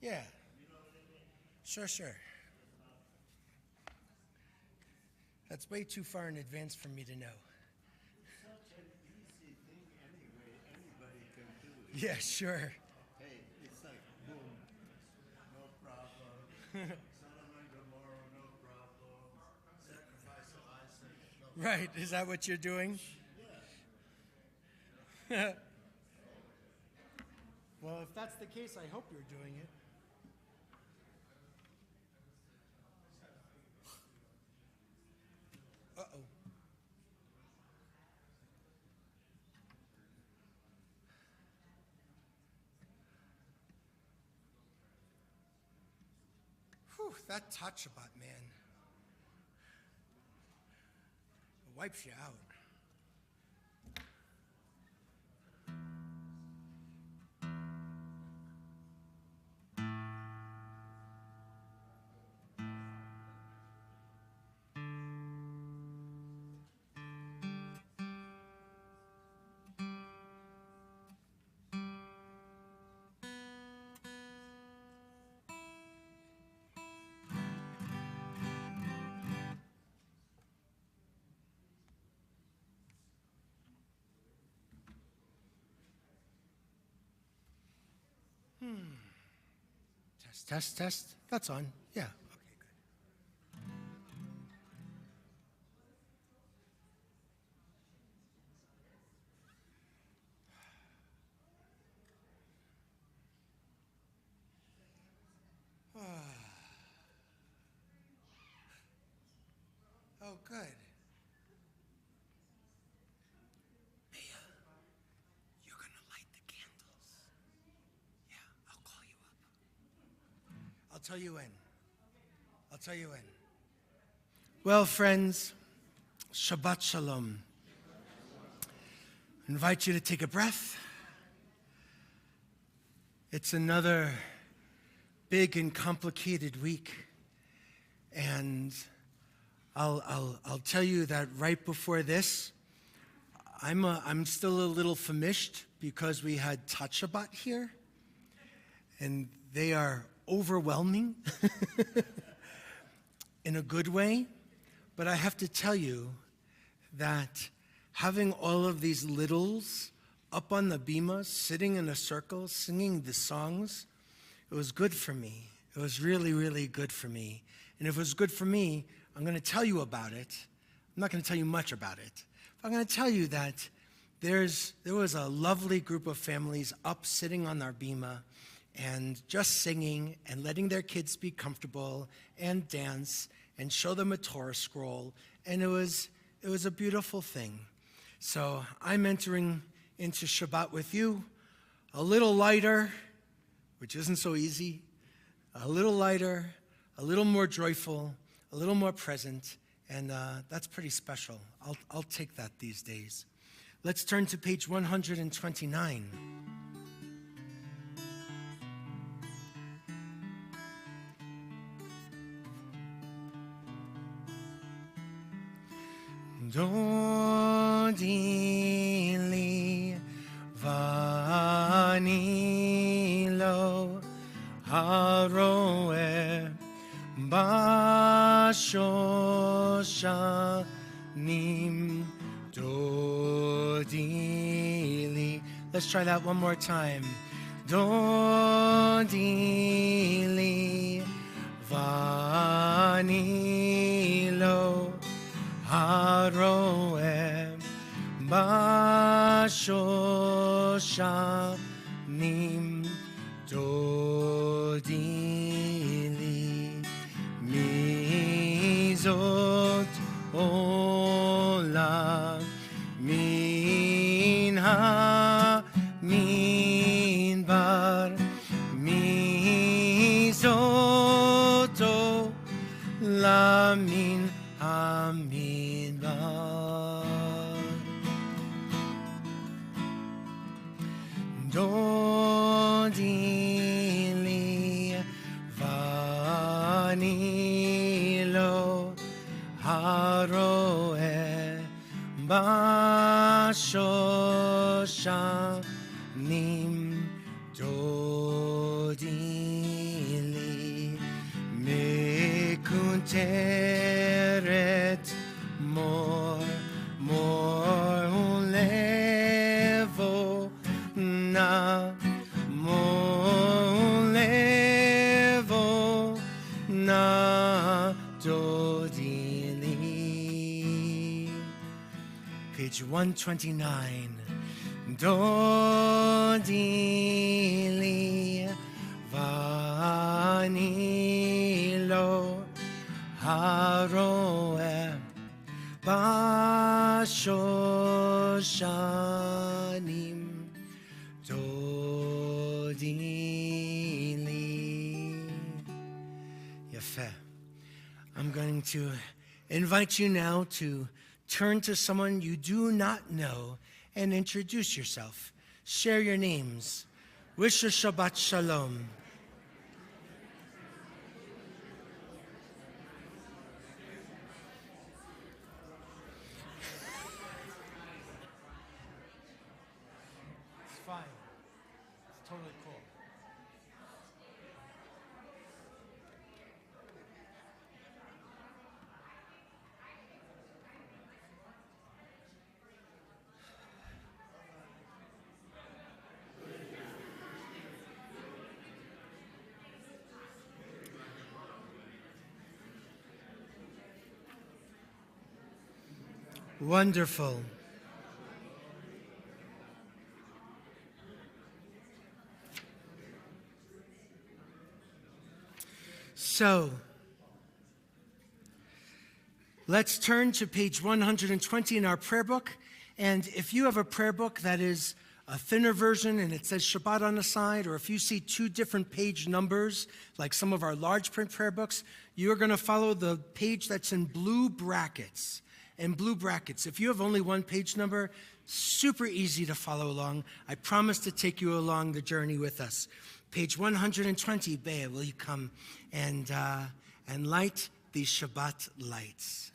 Yeah. Sure. That's way too far in advance for me to know. It's such an easy thing anyway. Anybody can do it. Yeah, sure. Hey, it's like, boom, no problem. Sodom and Gomorrah, no problem. Sacrifice of Isaac, no problem. Right. Is that what you're doing? Yeah. Well, if that's the case, I hope you're doing it. Uh-oh. Whew, that touch about, man. It wipes you out. Test. That's on. Yeah. Okay, good. Oh, good. Mia, you're going to light the candles. Yeah, I'll call you up. I'll tell you when. Well, friends, Shabbat Shalom. I invite you to take a breath. It's another big and complicated week. And I'll tell you that right before this, I'm still a little famished because we had Tat Shabbat here, and they are overwhelming in a good way. But I have to tell you that having all of these littles up on the bima, sitting in a circle, singing the songs, it was good for me. It was really, really good for me. And if it was good for me, I'm going to tell you about it. I'm not going to tell you much about it. But I'm going to tell you that there was a lovely group of families up sitting on our bima and just singing and letting their kids be comfortable and dance and show them a Torah scroll. And it was a beautiful thing. So I'm entering into Shabbat with you a little lighter, which isn't so easy, a little lighter, a little more joyful, a little more present, and that's pretty special. I'll take that these days. Let's turn to page 129. Dodi li vani lo haroeh bashoshanim dodi li. Let's try that one more time. Dodi li vani lo haroeh bashoshanim dodi li mizot olam min ha-minbar mizot olam min ha-minbar dodi li vani lo haroeh bashoshanim dodi teret mor levo na levo na dodili. Page 129. Dodili vanilo haroe bashoshanim dodili. Yafeh. I'm going to invite you now to turn to someone you do not know and introduce yourself. Share your names. Wish a Shabbat Shalom. It's fine. It's totally cool. Wonderful. So, let's turn to page 120 in our prayer book. And if you have a prayer book that is a thinner version and it says Shabbat on the side, or if you see two different page numbers, like some of our large print prayer books, you are going to follow the page that's in blue brackets. If you have only one page number, super easy to follow along. I promise to take you along the journey with us. Page 120, Bea, will you come and light these Shabbat lights?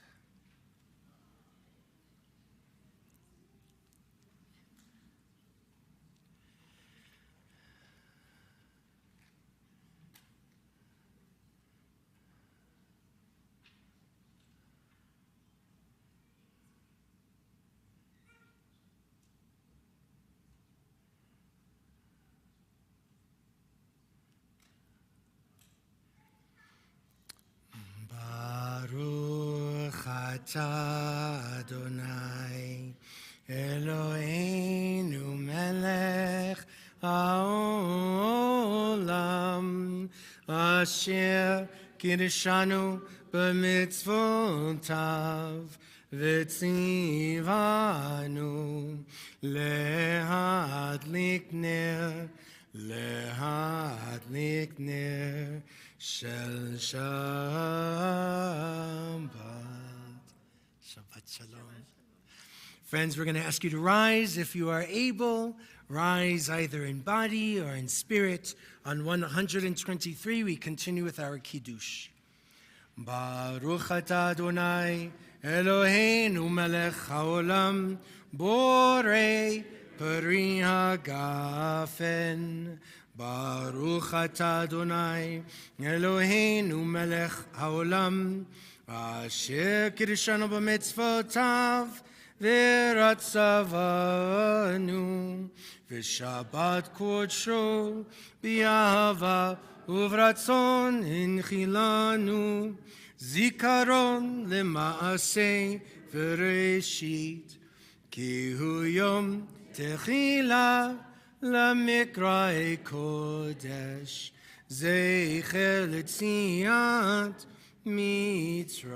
Baruch atah Adonai Eloheinu melech haolam asher kiddushanu b'mitzvotav v'tzivanu lehadlik ner Shel Shabbat Shalom. Friends, we're going to ask you to rise if you are able. Rise either in body or in spirit. On 123, we continue with our Kiddush. Baruch atah Adonai Eloheinu melech haolam borei peri hagafen. Baruch atah Adonai Eloheinu melech haolam asher kiddushanu b'mitzvotav v'ratzavanu v'shabbat kodsho b'ahava uvratzon inchilanu zikaron lema'aseh v'reshit ki hu yom techila למקראי קודש, זכר ליציאת מצרים.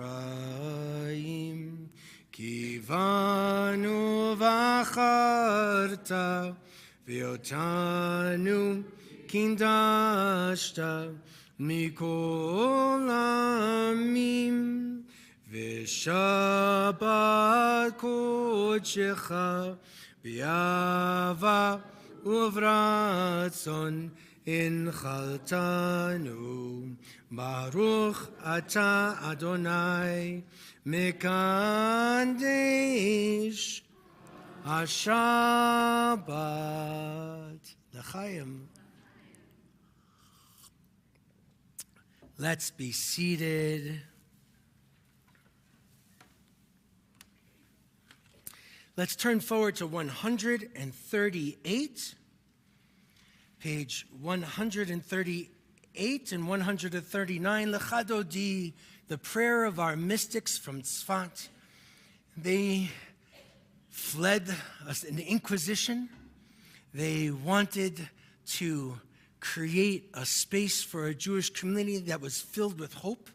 כי באנו בחרת, ואותנו קידשת מכל העמים, ושבת קודשך באהבה וברצון הנחלתנו. ברוך אתה אדוני מקדש השבת. לחיים. Let's be seated. Let's turn forward to 138, page 138 and 139, Lecha Dodi, the prayer of our mystics from Tzfat. They fled an Inquisition. They wanted to create a space for a Jewish community that was filled with hope.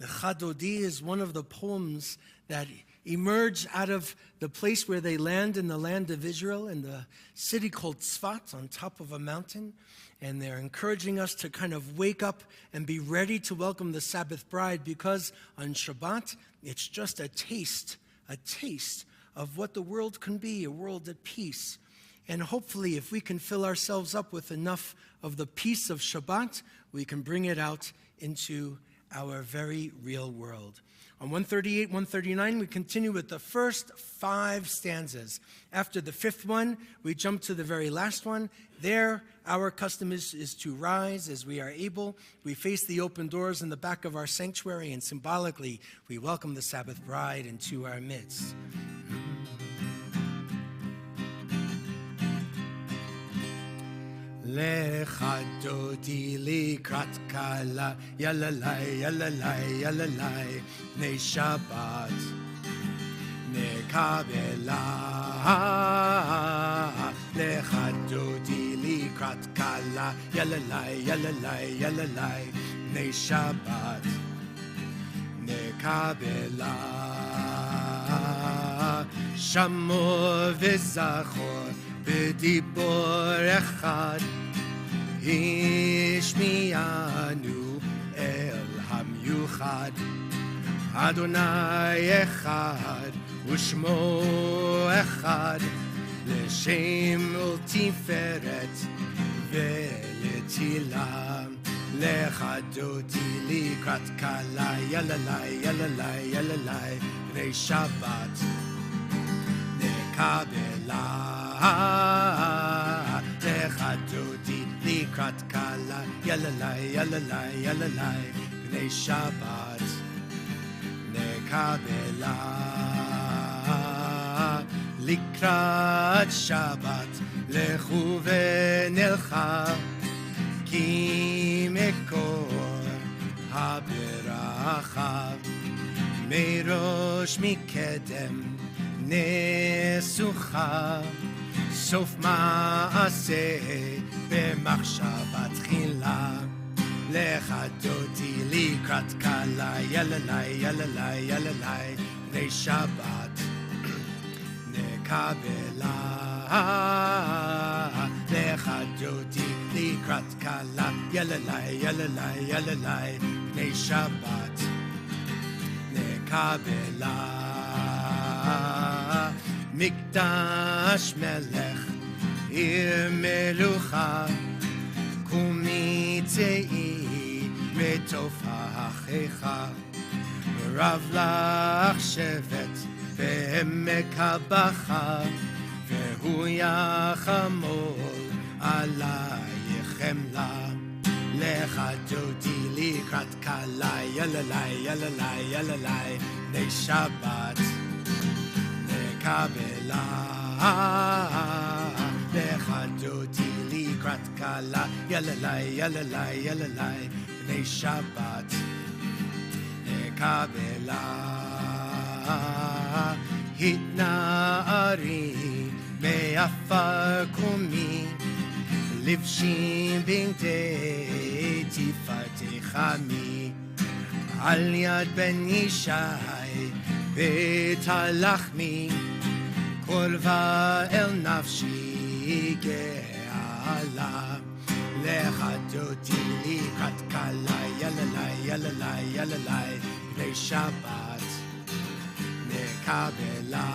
Lecha Dodi is one of the poems that emerge out of the place where they land in the land of Israel, in the city called Tzfat, on top of a mountain. And they're encouraging us to kind of wake up and be ready to welcome the Sabbath bride, because on Shabbat, it's just a taste of what the world can be, a world at peace. And hopefully, if we can fill ourselves up with enough of the peace of Shabbat, we can bring it out into our very real world. On 138, 139, we continue with the first 5 stanzas. After the 5th one, we jump to the very last one. There, our custom is to rise as we are able. We face the open doors in the back of our sanctuary, and symbolically, we welcome the Sabbath bride into our midst. Lecha Dodi likrat kala, yalalai, yalalai, yalalai, Nei Shabbat, nekabela. Lecha Dodi likrat kala, yalalai, yalalai, yalalai, Nei Shabbat, nekabela. Shamor v'zachor b'dibor echad, Ishmianu el hamyuchad, Adonai echad, Ushmo echad, L'shem ultiferet ve'letila. Lecha Dodi likrat kala, yalalai, yalalai, yalalai, Bnei Shabbat, nekabela. Lecha Dodi likrat kala, yalalai, yalalai, yalalai, Bnei Shabbat, nekabela. Likrat Shabbat, lechu v'nelcha, ki mekor haberacha, merosh mikedem nesucha, sof ma'aseh b'machshavat tchila. Lecha Dodi likrat kala, yalalai, yalalai, yalalai, Bnei Shabbat, nekabela. Lecha Dodi likrat kala, yalalai, yalalai, yalalai, Bnei Shabbat, nekabela. Mikdash melech, ir melucha, kumi tei metof ha'achecha, rav lach shevet ve'emek habacha, ve'hu yachamol alayechem la. Lecha Dodi likrat kala, yalalai, yalalai, yalalai, Bnei Shabbat, nekabela. Lecha Dodi likrat kala, yalalai, yalalai, yalalai, Bnei Shabbat, nekabela. Hitna'ari me'afar kumi, livshim b'ngdei tifartei chami, al yad ben Yishai beit halachmi, korva el nafshi ge'ala. Lecha Dodi likrat kala, yalalai, yalalai, yalalai, Bnei Shabbat, nekabela.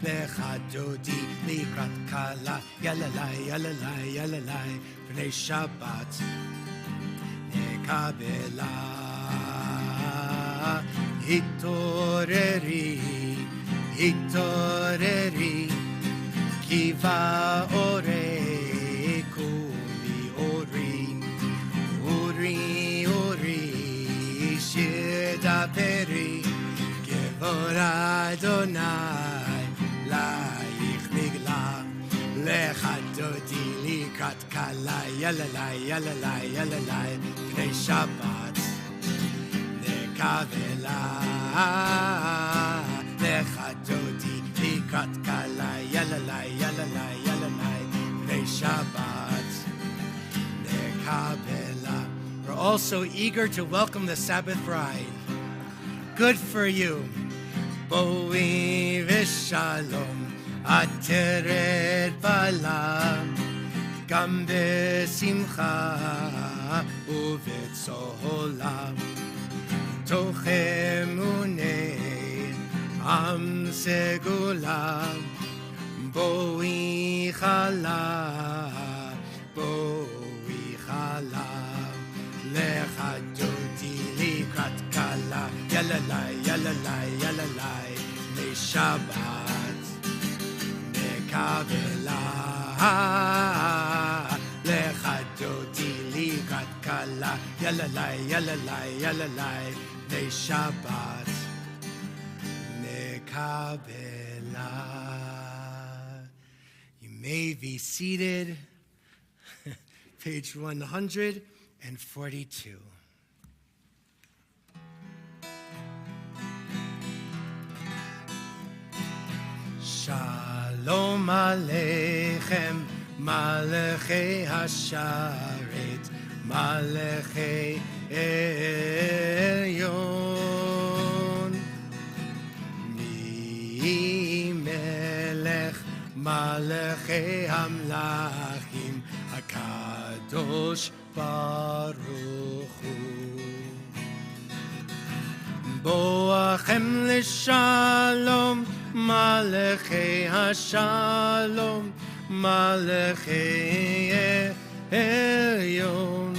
Lecha Dodi likrat kala, yalalai, yalalai, yalalai, Bnei Shabbat, nekabela. Hitoreri, hitoreri, kiva ore kumi ori, uri, uri, shidaperi, Or Adonai, laich nigla, lecha dodi likat kala, yalalai, yalalai, yalalai, pnei Shabbat, nekavela, lecha dodi likat kala, yalalai, yalalai, yalalai, pnei Shabbat, nekavela. We're also eager to welcome the Sabbath bride. Good for you. Boi v'shalom, ateret b'alam, gam b'simcha u'v'tzolam, toch emunei am segulam, boi chala, lecha dodi likrat kala, yalalai, yalalai, yalalai, me Shabbat, nekavela, lecha dodi likrat kala, yalalai, yalalai, yalalai, me Shabbat, nekavela. You may be seated. Page 142. Shalom Aleichem, Malachei Hasharet, Malachei Elyon. Mi Melech, Malachei Hamlachim, HaKadosh Baruch Hu. Boachem l'shalom, Malachei HaShalom, Malachei Elyon.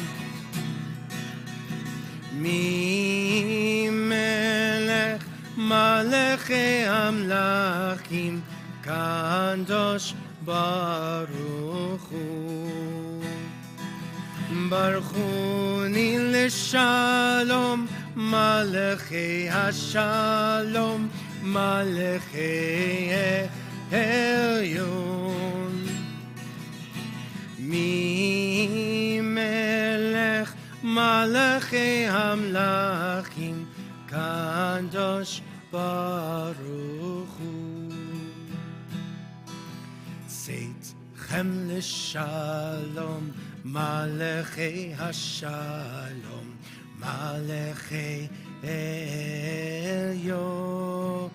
Mi Melech, Malachei Hamlachim, Kadosh Baruch Hu. Baruchuni l'shalom, Malachei HaShalom, Malachei Elyon. Mi Melech, Malachei Hamlachim, Kadosh Baruch Hu. Tzeitzchem l'shalom, Malachei HaShalom, Malachei Elyon.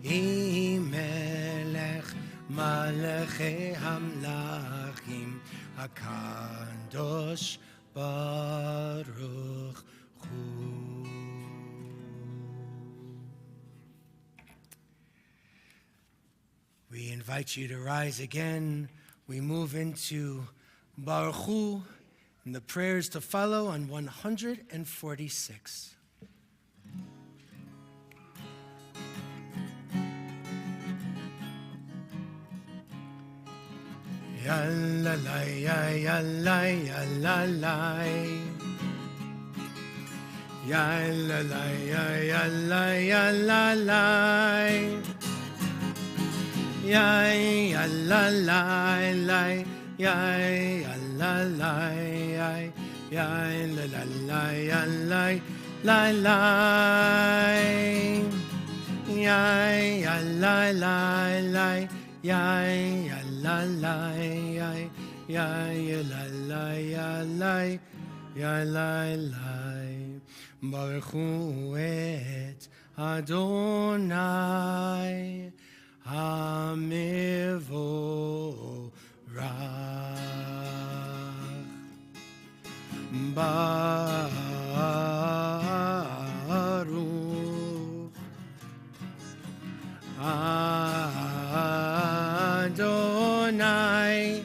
Mi Melech, Malachei Hamlachim, HaKadosh Baruch Hu. We invite you to rise again. We move into Baruch Hu and the prayers to follow on 146. Yalalai, yalalai, yalalai. Yalalai, yalalai, yalalai. Yay, la la la, yay, la la, yay, yay, la la la, la la, yay, la la la, yay, la la, yay, la la, yay, la la. Baruch Hu et Adonai HaMevorach, Baruch Adonai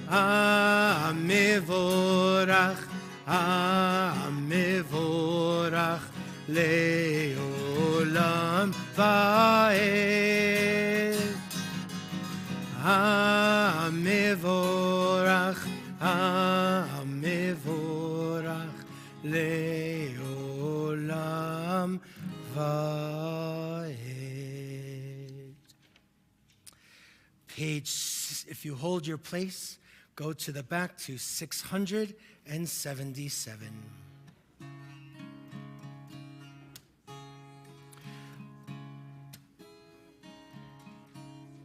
HaMevorach, HaMevorach Leolam Va'ed. HaMevorach, HaMevorach Leolam if you hold your place, go to the back to 677.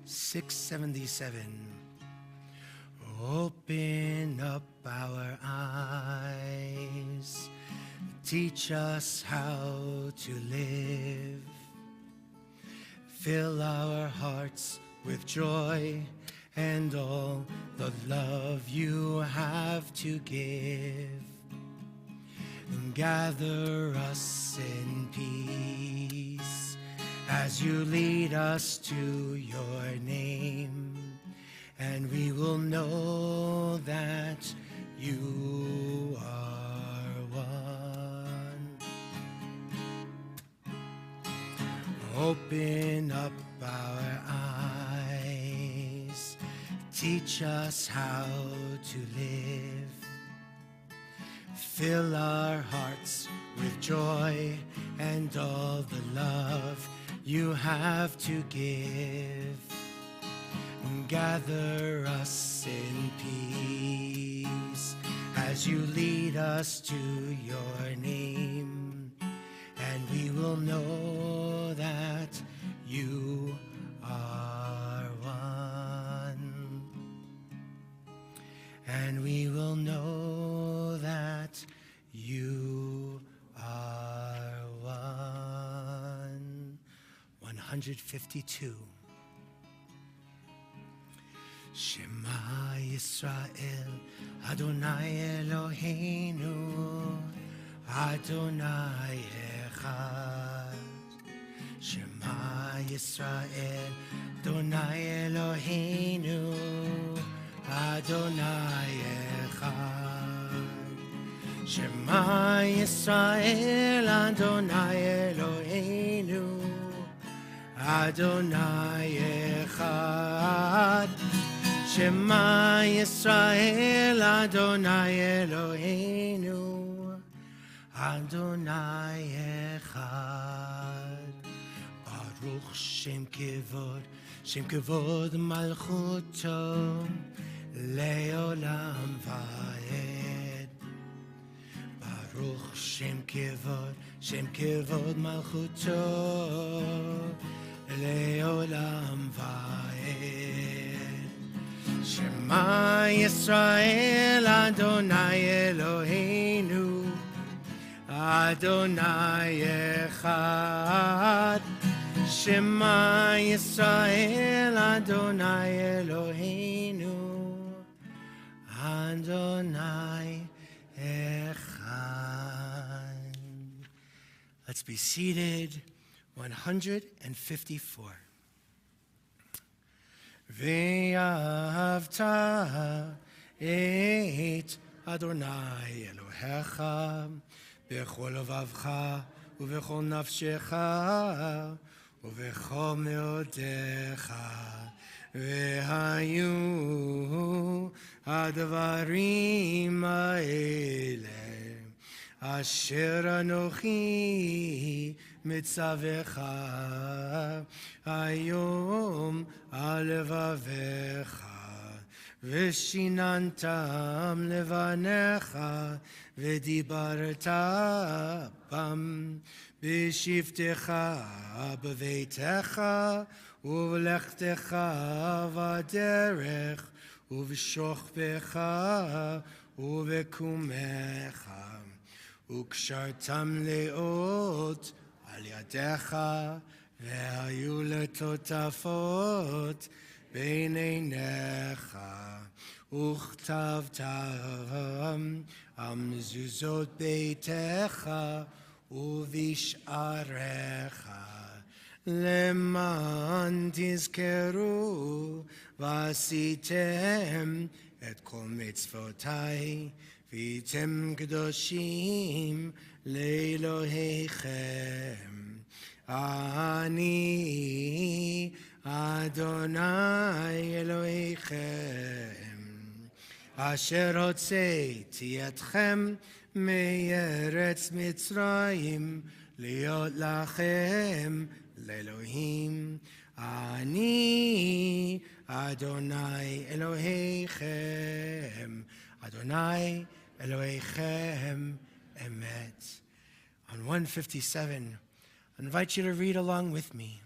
677. Open up our eyes, teach us how to live, fill our hearts with joy and all the love you have to give, and gather us in peace as you lead us to your name, and we will know that you are one. Open up our eyes, teach us how to live, fill our hearts with joy and all the love you have to give, and gather us in peace as you lead us to your name, and we will know that you are one, and we will know that you are one. 152. Shema Yisrael, Adonai Eloheinu, Adonai Echad. Shema Yisrael, Adonai Eloheinu, Adonai Echad. Shema Yisrael, Adonai Eloheinu, Adonai Echad. Shema Yisrael, Adonai Eloheinu, Adonai Echad. Baruch Shem Kevod Malchuto, Leolam Vaed. Baruch Shem Kevod Malchuto, Leolam Vaed. Shema Yisrael, Adonai Eloheinu, Adonai Echad. Shema Yisrael, Adonai Eloheinu, Adonai Echad. Let's be seated. 154. Ve'ahavta et Adonai Elohecha bechol levavcha ubechol nafshecha ubechol meodecha ve'hayu advarim ha'ele asher anochi mitzavecha hayom alevavecha v'shinantam levanecha v'dibarta bam b'shivtecha b'veitecha uv'lechtecha v'derech uv'shochbecha uv'kumecha וקשרתם לאות על ידיך והיו לטוטפות בין עיניך וכתבתם על מזוזות ביתך ובשעריך למען תזכרו ועשיתם את כל מצוותיי והייתם קדושים לאלוהיכם. אני אדוני אלוהיכם, אשר הוצאתי אתכם מארץ מצרים להיות לכם לאלוהים. אני Adonai Elohechem, Adonai Elohechem Emet. On 157, I invite you to read along with me.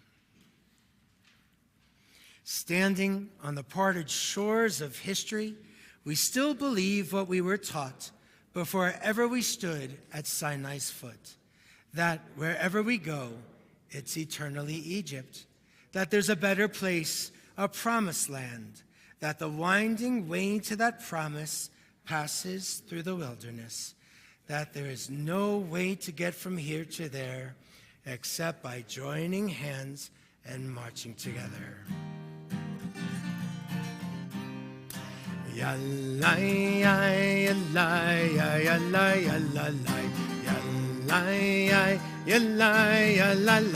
Standing on the parted shores of history, we still believe what we were taught before ever we stood at Sinai's foot, that wherever we go, it's eternally Egypt, that there's a better place, a promised land, that the winding way to that promise passes through the wilderness, that there is no way to get from here to there except by joining hands and marching together. Yallai, yallai, yallai, yallai, yallai, yallai, yallai, yallai, yallai,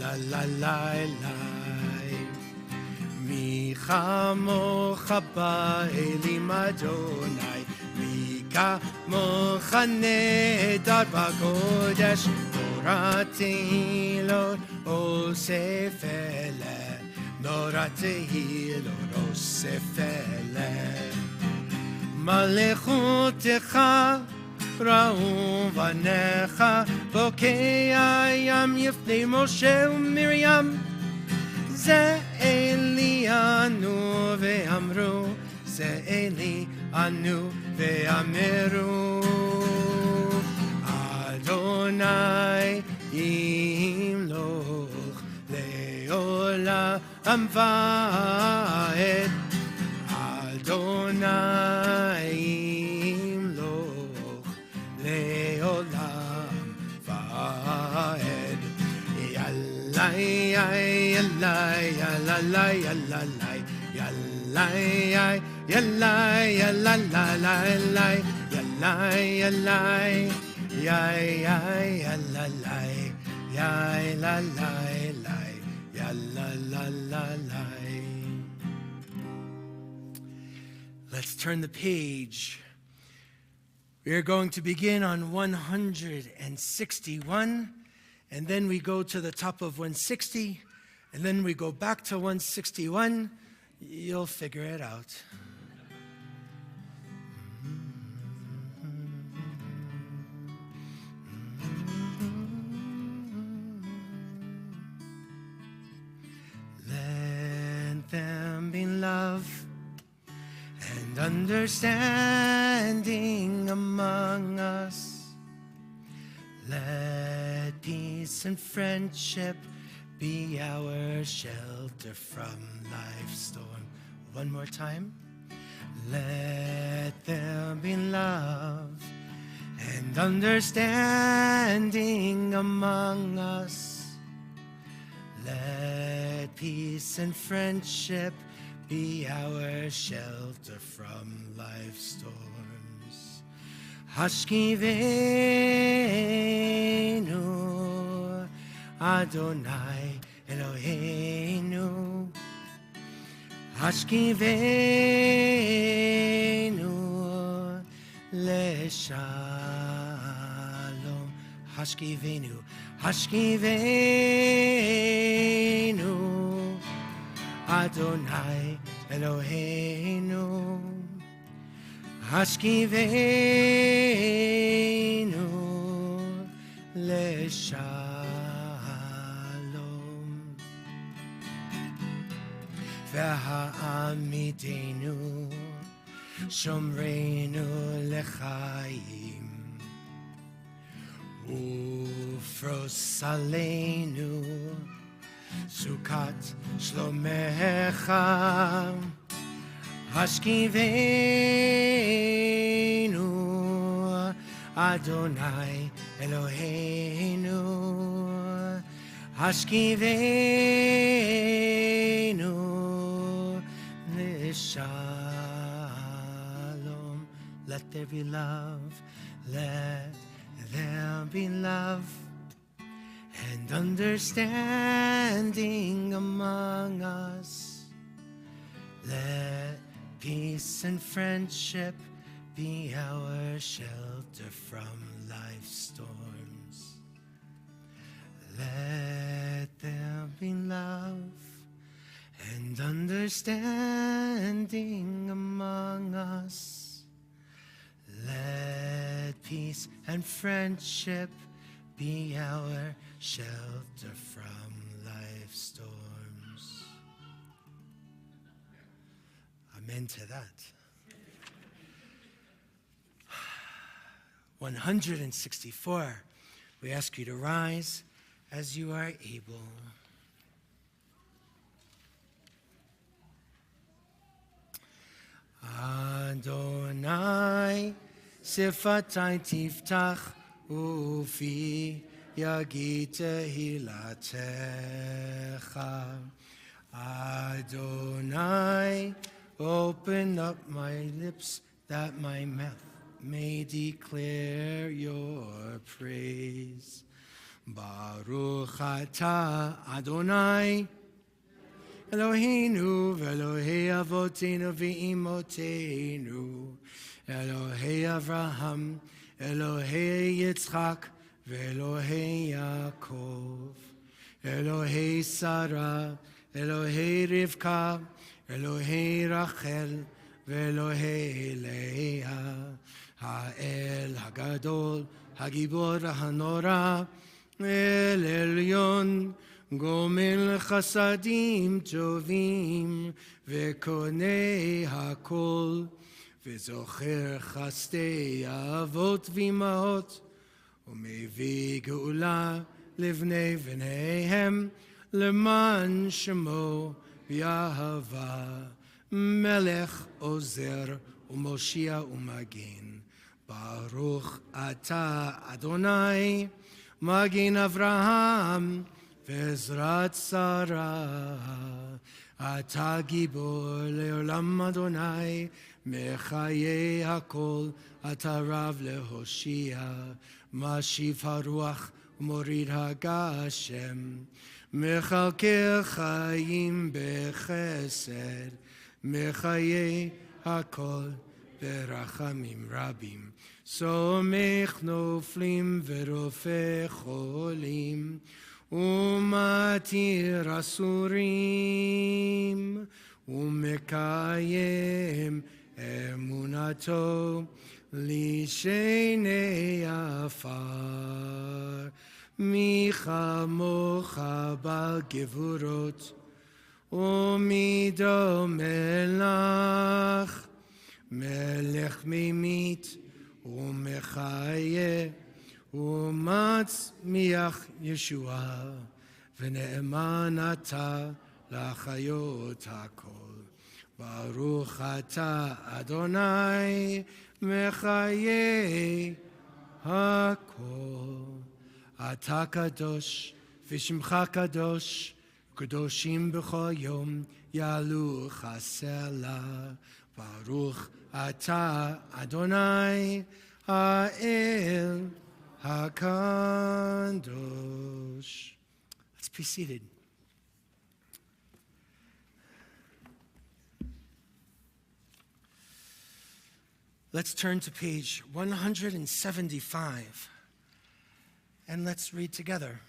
yallai, yallai. Mi chamocha ba'elim Adonai, mi kamocha nedar b'kodesh, Noratehi lo osefele, Noratehi lo osefele. Malechotecha ra'u vanecha, bokei ayam yifnei Moshe u'Miriam, ze eli anu ve'amru, ze eli anu ve'ameru. Adonai yimloch le'olam va'ed. Adonai yimloch le'olam va'ed. Yallai, yallai, yallai, yallai, yallai, yallai, yallai, yallai, yallai. Yai, yai, yalalai, yai, lalai, lai, yalalalai. Let's turn the page. We are going to begin on 161, and then we go to the top of 160, and then we go back to 161. You'll figure it out. Them be love and understanding among us. Let peace and friendship be our shelter from life's storm. One more time. Let there be love and understanding among us. Let peace and friendship be our shelter from life's storms. Hashkivenu Adonai Eloheinu. Hashkivenu leshalom. Hashkivenu. Hashkivenu Adonai Eloheinu. Hashkivenu leshalom. V'ha'amidenu shomreinu lechaim. Ufros aleinu sukat shlomecha. Hashkivenu Adonai Eloheinu. Hashkivenu l'shalom. Let there be love. Let there be love and understanding among us. Let peace and friendship be our shelter from life's storms. Let there be love and understanding among us. Let peace and friendship be our shelter from life's storms. Amen to that. 164. We ask you to rise as you are able. Adonai, sifatai tiftach, ufi yagid tehilatecha. Adonai, open up my lips that my mouth may declare your praise. Baruch atah Adonai, Eloheinu v'Elohei avotenu v'imotenu, Elohei Avraham, Elohei Yitzchak, v'Elohei Yaakov, Elohei Sarah, Elohei Rivka, Elohei Rachel, v'Elohei Leah, Ha'el Hagadol, Hagibor Hanora, El Elyon, Gomel Chasadim Tovim, Vekonei Hakol, Vezocher Chastei Avot V'Imaot, Umevi Geula Livnei V'neihem, Leman Shemo Yahava, Melech Ozer Umoshia Umagin, Baruch Ata Adonai, Magin Avraham, Vezrat Sarah, Ata Gibor Leolam Adonai, Mechaye Hakol, Ata Rav Lehoshia, Mashiv HaRuach, Morid HaGashem, Mechalkeh Chaim Bechesed, Mechaye Hakol, Berachamim Rabim, Somech Noflim Verofe Cholim, Umatir Asurim, Umekayem Emunato, Lishenei Afar, Micha Mocha Bal Gevurot, Umido Melach, Melech Mimit, Umechaye, Umatzmiach Yeshua, V'ne'eman ata lachayot hakol. Baruch ata Adonai, Mechaye hakol. Ata kadosh, v'shimcha kadosh, Kadoshim b'chol yom, Yalu chasela. Baruch ata Adonai, Ha'el HaKadosh. Let's be seated. Let's turn to page 175 and let's read together.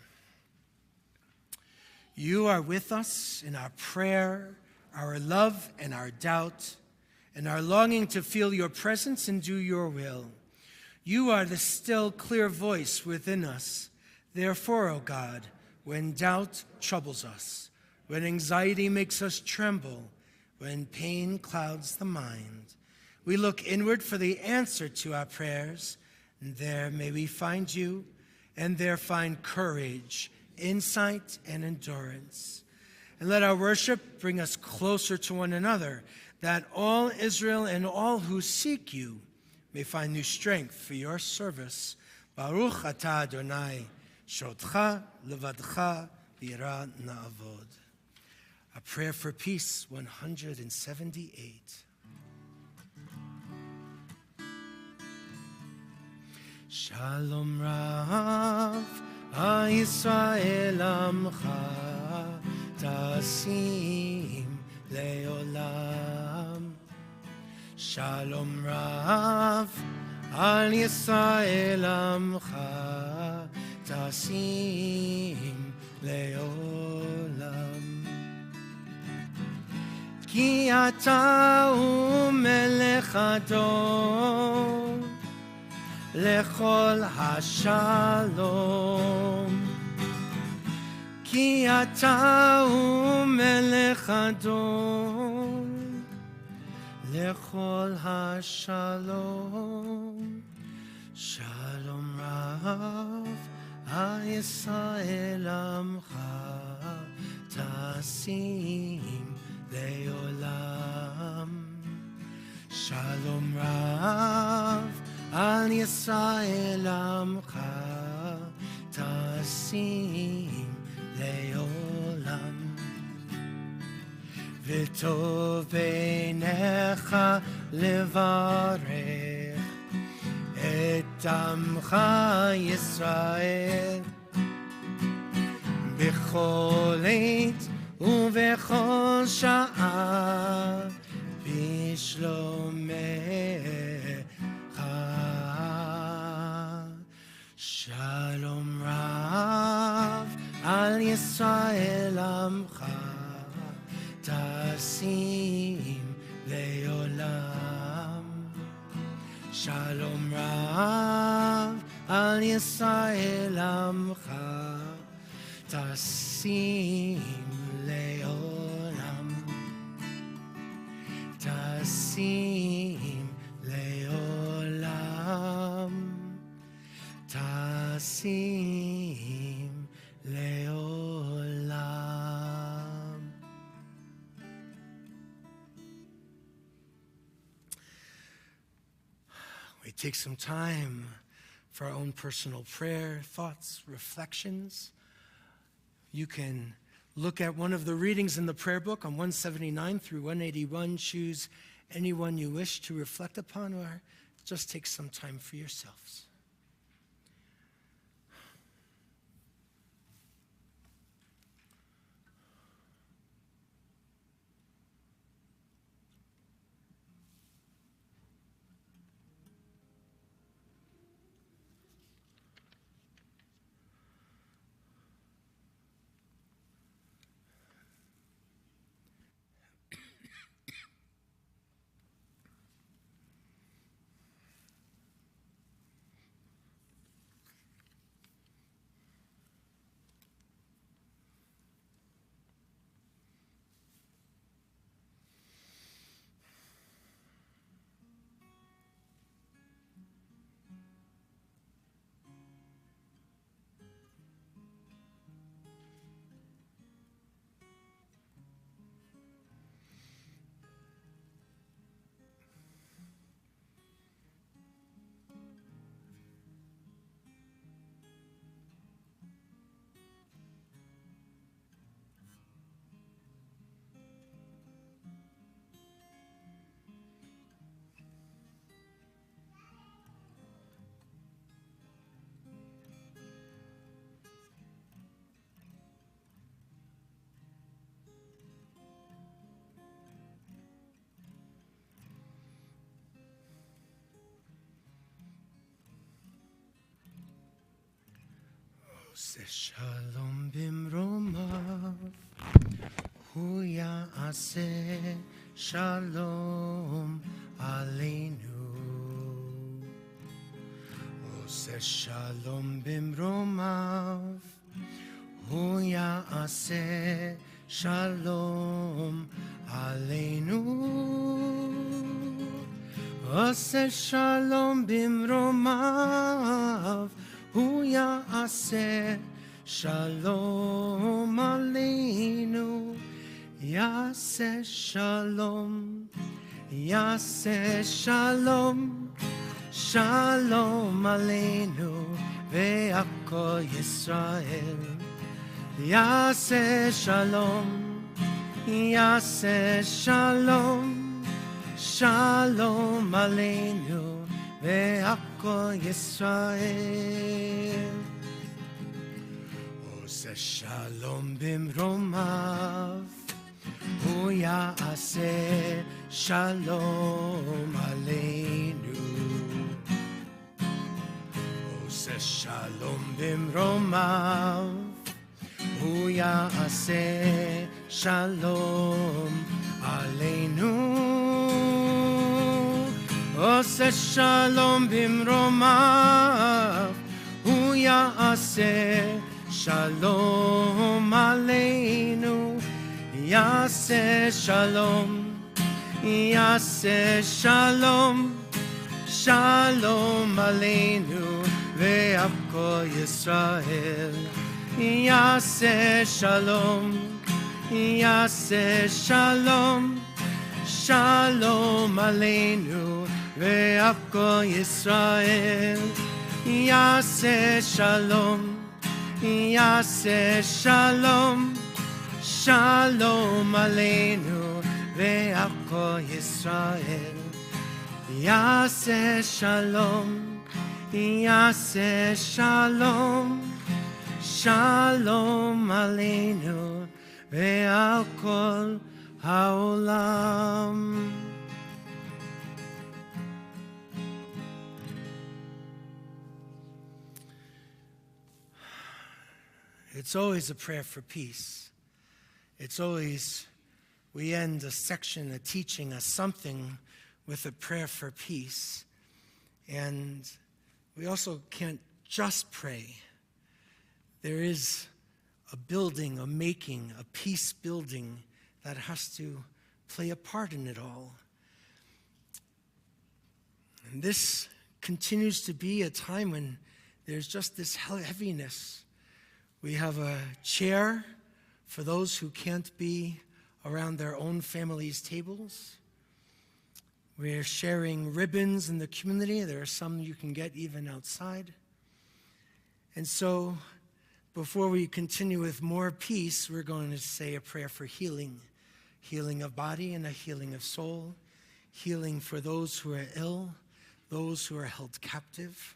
You are with us in our prayer, our love, and our doubt, and our longing to feel your presence and do your will. You are the still, clear voice within us. Therefore, O God, when doubt troubles us, when anxiety makes us tremble, when pain clouds the mind, we look inward for the answer to our prayers, and there may we find you, and there find courage, insight, and endurance. And let our worship bring us closer to one another, that all Israel and all who seek you may find new strength for your service. Baruch atah Adonai, shotcha levadcha v'yira na'avod. A prayer for peace, 178. Shalom Rav, HaYisrael Amcha, Tasim Leolam. Shalom Rav, על ישראל עמך תשים לעולם. כי אתה הוא מלך הדור לכל השלום. כי אתה הוא מלך הדור לכל השלום. שלום רב על ישראל עמך תשים לעולם. שלום רב על ישראל עמך תשים לעולם. וטוב בעיניך לברך את עמך ישראל בכל עת ובכל שעה בשלומך. שלום רב על ישראל עמך תשים לעולם. שלום רב על ישראל עמך תשים לעולם. תשים לעולם. תשים לעולם. We take some time for our own personal prayer, thoughts, reflections. You can look at one of the readings in the prayer book on 179 through 181. Choose any one you wish to reflect upon, or just take some time for yourselves. עושה שלום במרומיו, הוא יעשה שלום עלינו. עושה שלום במרומיו, הוא יעשה שלום עלינו. עושה שלום במרומיו, הוא יעשה שלום עלינו. יעשה שלום, יעשה שלום, שלום עלינו והכל ישראל. יעשה שלום, יעשה שלום, שלום עלינו והכל ישראל. עושה שלום במרומיו, הוא יעשה שלום עלינו. עושה שלום במרומיו, הוא יעשה שלום עלינו. עושה שלום במרומיו, הוא יעשה שלום עלינו. יעשה שלום, יעשה שלום, שלום עלינו ועל כל ישראל. יעשה שלום, יעשה שלום, שלום עלינו ועל כל ישראל. יעשה שלום, יעשה שלום, שלום עלינו ועל כל ישראל. יעשה שלום, יעשה שלום, שלום עלינו ועל כל העולם. It's always a prayer for peace. It's always, we end a section, a teaching, a something with a prayer for peace. And we also can't just pray. There is a building, a making, a peace building that has to play a part in it all. And this continues to be a time when there's just this heaviness. We have a chair for those who can't be around their own family's tables. We're sharing ribbons in the community. There are some you can get even outside. And so, before we continue with more peace, we're going to say a prayer for healing. Healing of body and a healing of soul. Healing for those who are ill, those who are held captive.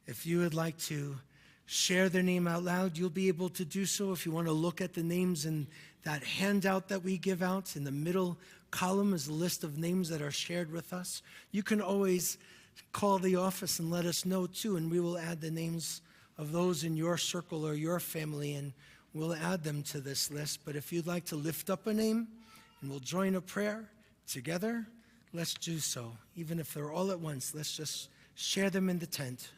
If you would like to share their name out loud, you'll be able to do so. If you want to look at the names in that handout that we give out, in the middle column is a list of names that are shared with us. You can always call the office and let us know too, and we will add the names of those in your circle or your family, and we'll add them to this list. But if you'd like to lift up a name and we'll join a prayer together, let's do so. Even if they're all at once, let's just share them in the tent.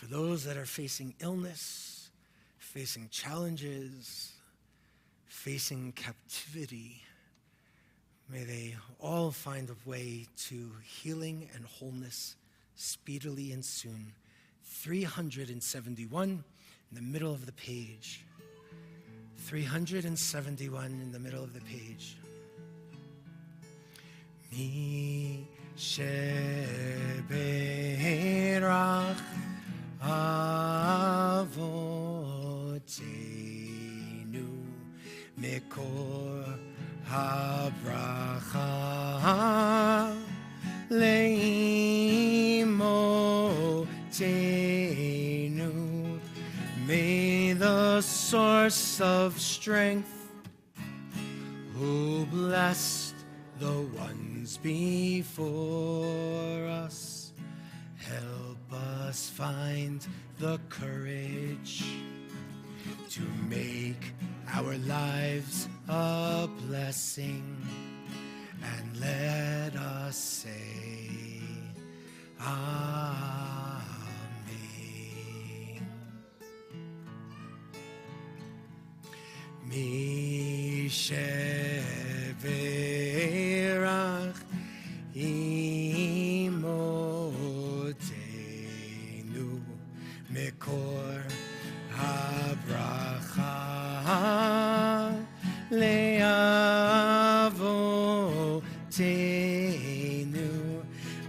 For those that are facing illness, facing challenges, facing captivity, may they all find a way to healing and wholeness speedily and soon. 371 in the middle of the page. 371 in the middle of the page. Mi sheberach Avotenu Mekor HaBracha Leimotenu. May the source of strength, who blessed the ones before us, help us find the courage to make our lives a blessing, and let us say Amen. Mi sheverach imotenu mekor habracha leavotenu.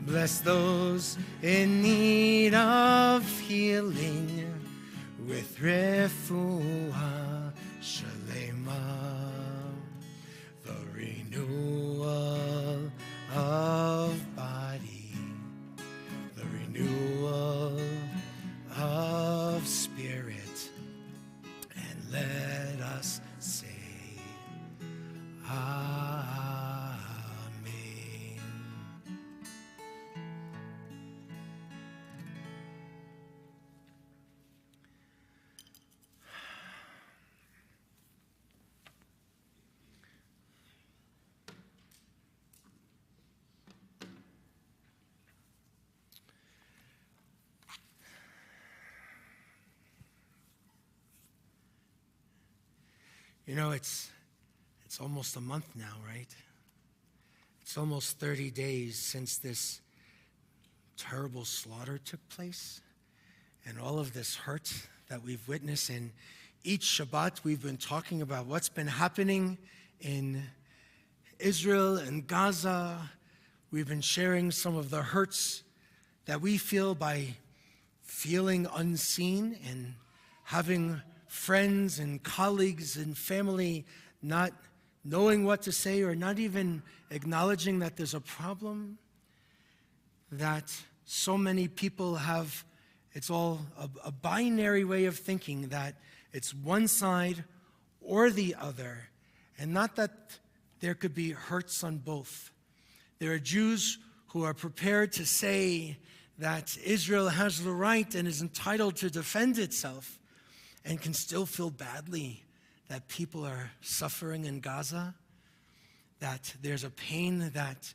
Bless those in need of healing with refuah shalema, the renewal of body, the renewal of spirit, and let us say Amen. You know, it's almost a month now, right? It's almost 30 days since this terrible slaughter took place and all of this hurt that we've witnessed. And each Shabbat we've been talking about what's been happening in Israel and Gaza. We've been sharing some of the hurts that we feel by feeling unseen and having friends and colleagues and family not knowing what to say or not even acknowledging that there's a problem, that so many people have. It's all a binary way of thinking, that it's one side or the other, and not that there could be hurts on both. There are Jews who are prepared to say that Israel has the right and is entitled to defend itself, and can still feel badly that people are suffering in Gaza, that there's a pain that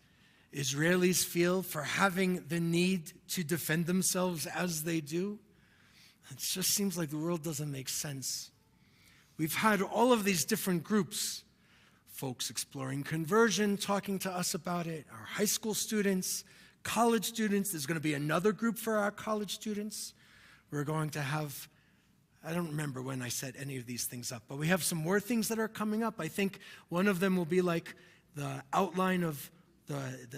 Israelis feel for having the need to defend themselves as they do. It just seems like the world doesn't make sense. We've had all of these different groups, folks exploring conversion, talking to us about it, our high school students, college students. There's going to be another group for our college students. We're going to have, I don't remember when I set any of these things up, but we have some more things that are coming up. I think one of them will be like the outline of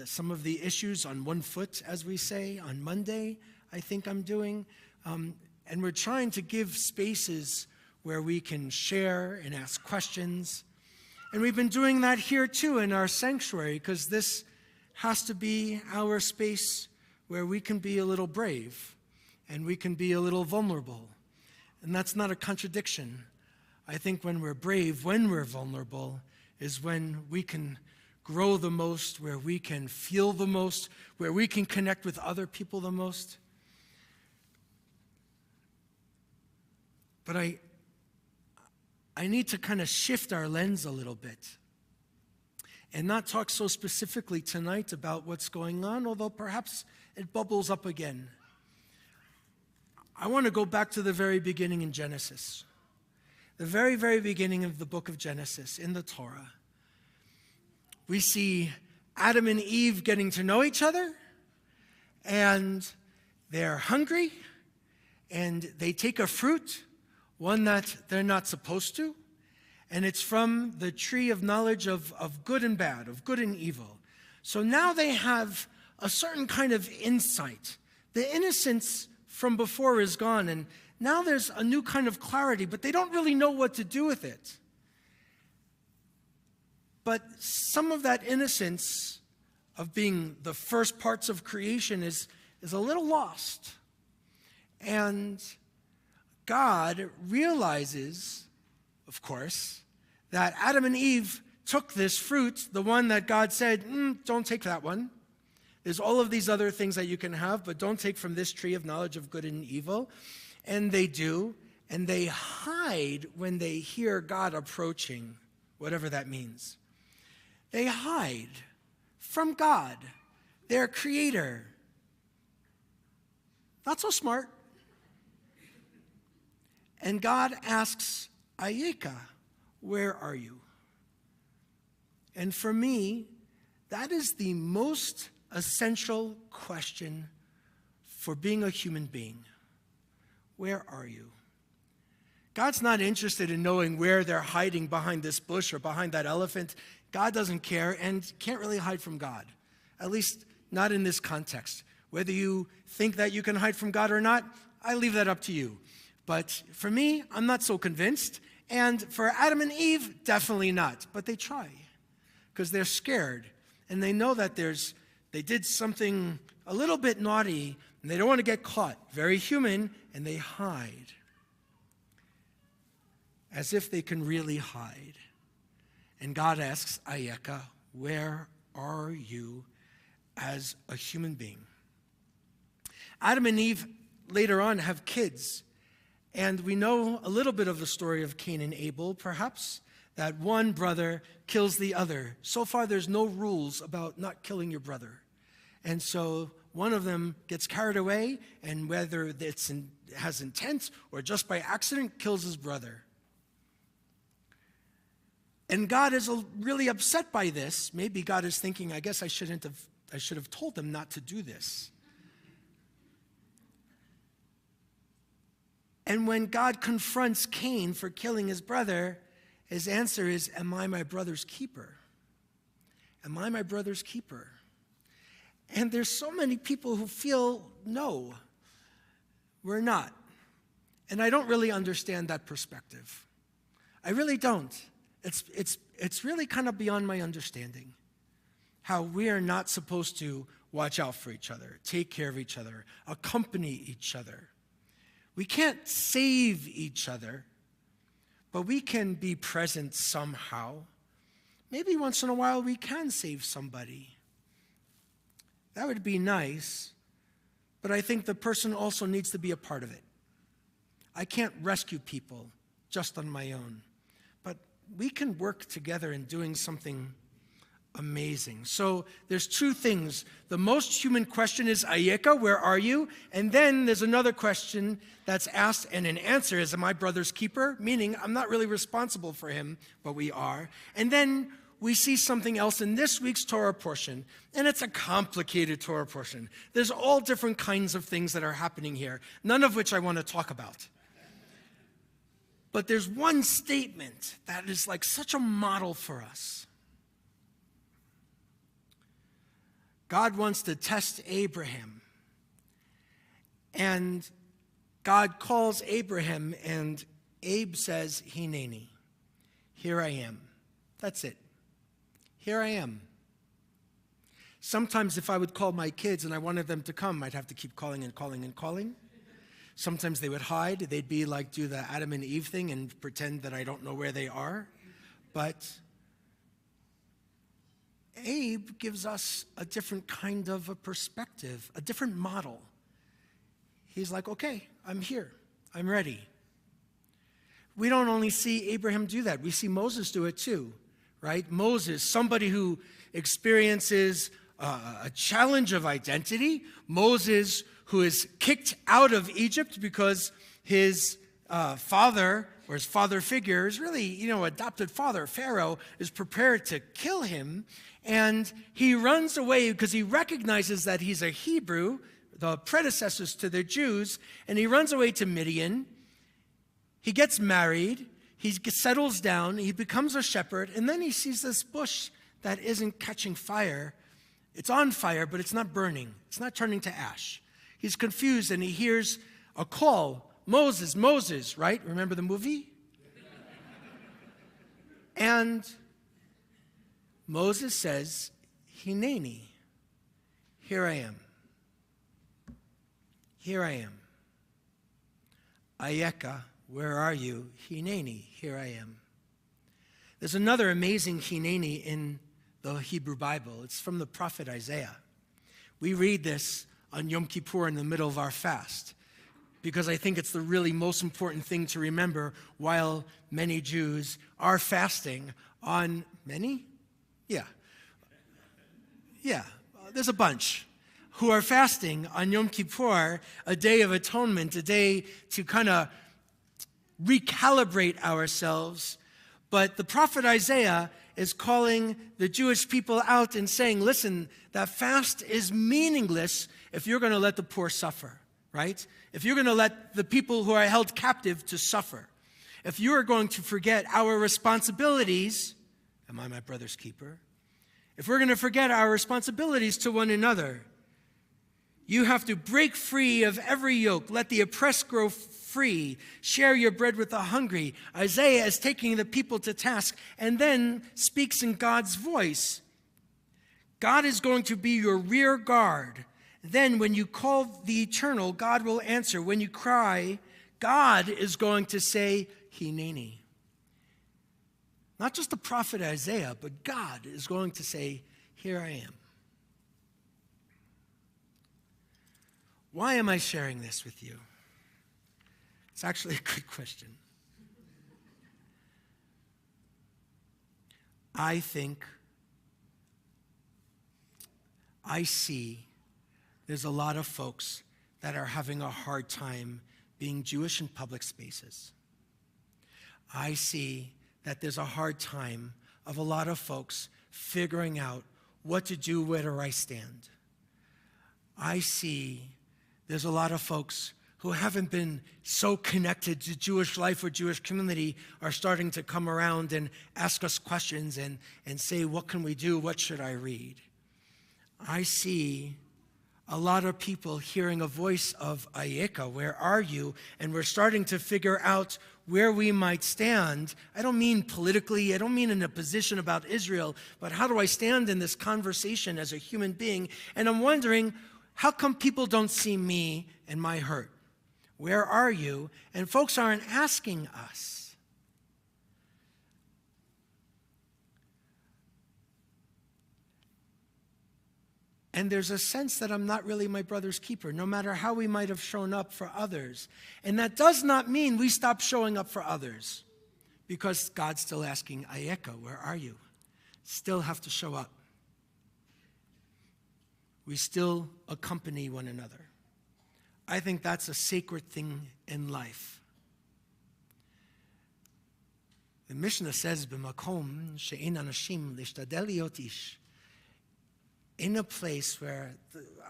some of the issues on one foot, as we say, on Monday, I think I'm doing. And we're trying to give spaces where we can share and ask questions. And we've been doing that here too in our sanctuary, because this has to be our space where we can be a little brave and we can be a little vulnerable. And that's not a contradiction. I think when we're brave, when we're vulnerable, is when we can grow the most, where we can feel the most, where we can connect with other people the most. But I need to kind of shift our lens a little bit and not talk so specifically tonight about what's going on, although perhaps it bubbles up again. I want to go back to the very beginning in Genesis, the very, very beginning of the book of Genesis in the Torah. We see Adam and Eve getting to know each other, and they're hungry, and they take a fruit, one that they're not supposed to, and it's from the tree of knowledge of good and bad, of good and evil. So now they have a certain kind of insight. The innocence from before is gone, and now there's a new kind of clarity, but they don't really know what to do with it. But some of that innocence of being the first parts of creation is a little lost. And God realizes, of course, that Adam and Eve took this fruit, the one that God said, don't take that one. There's all of these other things that you can have, but don't take from this tree of knowledge of good and evil. And they do, and they hide when they hear God approaching, whatever that means. They hide from God, their creator. Not so smart. And God asks, Ayeka, where are you? And for me, that is the most essential question for being a human being. Where are you? God's not interested in knowing where they're hiding behind this bush or behind that elephant. God doesn't care and can't really hide from God, at least not in this context. Whether you think that you can hide from God or not, I leave that up to you. But for me, I'm not so convinced. And for Adam and Eve, definitely not. But they try because they're scared. And they know that they did something a little bit naughty and they don't want to get caught. Very human, and they hide. As if they can really hide. And God asks, Ayeka, where are you as a human being? Adam and Eve later on have kids. And we know a little bit of the story of Cain and Abel, perhaps, that one brother kills the other. So far, there's no rules about not killing your brother. And so one of them gets carried away, and whether has intent or just by accident, kills his brother. And God is really upset by this. Maybe God is thinking, I guess I should have told them not to do this. And when God confronts Cain for killing his brother, his answer is, am I my brother's keeper? Am I my brother's keeper? And there's so many people who feel, no, we're not. And I don't really understand that perspective. I really don't. It's really kind of beyond my understanding. How we are not supposed to watch out for each other, take care of each other, accompany each other. We can't save each other, but we can be present somehow. Maybe once in a while we can save somebody. That would be nice, but I think the person also needs to be a part of it. I can't rescue people just on my own, but we can work together in doing something amazing. So there's two things. The most human question is, Ayeka, where are you? And then there's another question that's asked, and an answer is, am I brother's keeper? Meaning, I'm not really responsible for him, but we are. And then we see something else in this week's Torah portion, and it's a complicated Torah portion. There's all different kinds of things that are happening here, none of which I want to talk about. But there's one statement that is like such a model for us. God wants to test Abraham. And God calls Abraham, and Abe says, Hineni, here I am. That's it. Here I am. Sometimes if I would call my kids and I wanted them to come, I'd have to keep calling and calling and calling. Sometimes they would hide. They'd be like, do the Adam and Eve thing and pretend that I don't know where they are. But Abe gives us a different kind of a perspective, a different model. He's like, okay, I'm here. I'm ready. We don't only see Abraham do that. We see Moses do it too, right? Moses, somebody who experiences a challenge of identity. Moses, who is kicked out of Egypt because his father, or his father figure, is really, adopted father, Pharaoh, is prepared to kill him. And he runs away because he recognizes that he's a Hebrew, the predecessors to the Jews, and he runs away to Midian. He gets married, he settles down, he becomes a shepherd, and then he sees this bush that isn't catching fire. It's on fire, but it's not burning. It's not turning to ash. He's confused, and he hears a call, Moses, Moses, right? Remember the movie? And Moses says, Hineni, here I am. Here I am. Ayeka, where are you? Hineni, here I am. There's another amazing Hineni in the Hebrew Bible. It's from the prophet Isaiah. We read this on Yom Kippur in the middle of our fast, because I think it's the really most important thing to remember while many Jews are fasting on many? Yeah, there's a bunch who are fasting on Yom Kippur, a day of atonement, a day to kind of recalibrate ourselves. But the prophet Isaiah is calling the Jewish people out and saying, listen, that fast is meaningless if you're going to let the poor suffer, right? If you're going to let the people who are held captive to suffer. If you are going to forget our responsibilities, am I my brother's keeper? If we're going to forget our responsibilities to one another, you have to break free of every yoke. Let the oppressed grow free. Share your bread with the hungry. Isaiah is taking the people to task and then speaks in God's voice. God is going to be your rear guard. Then when you call the eternal, God will answer. When you cry, God is going to say, Hineni. Not just the prophet Isaiah, but God is going to say, here I am. Why am I sharing this with you? It's actually a good question. I see there's a lot of folks that are having a hard time being Jewish in public spaces. I see that there's a hard time of a lot of folks figuring out what to do, where do I stand. I see there's a lot of folks who haven't been so connected to Jewish life or Jewish community are starting to come around and ask us questions and say, what can we do? What should I read? I see a lot of people hearing a voice of Ayeka, where are you? And we're starting to figure out where we might stand. I don't mean politically, I don't mean in a position about Israel, but how do I stand in this conversation as a human being? And I'm wondering, how come people don't see me and my hurt? Where are you? And folks aren't asking us. And there's a sense that I'm not really my brother's keeper, no matter how we might have shown up for others. And that does not mean we stop showing up for others, because God's still asking, Ayeka, where are you? Still have to show up. We still accompany one another. I think that's a sacred thing in life. The Mishnah says, "B'makom she'ein anashim lishtadel liot ish." In a place where,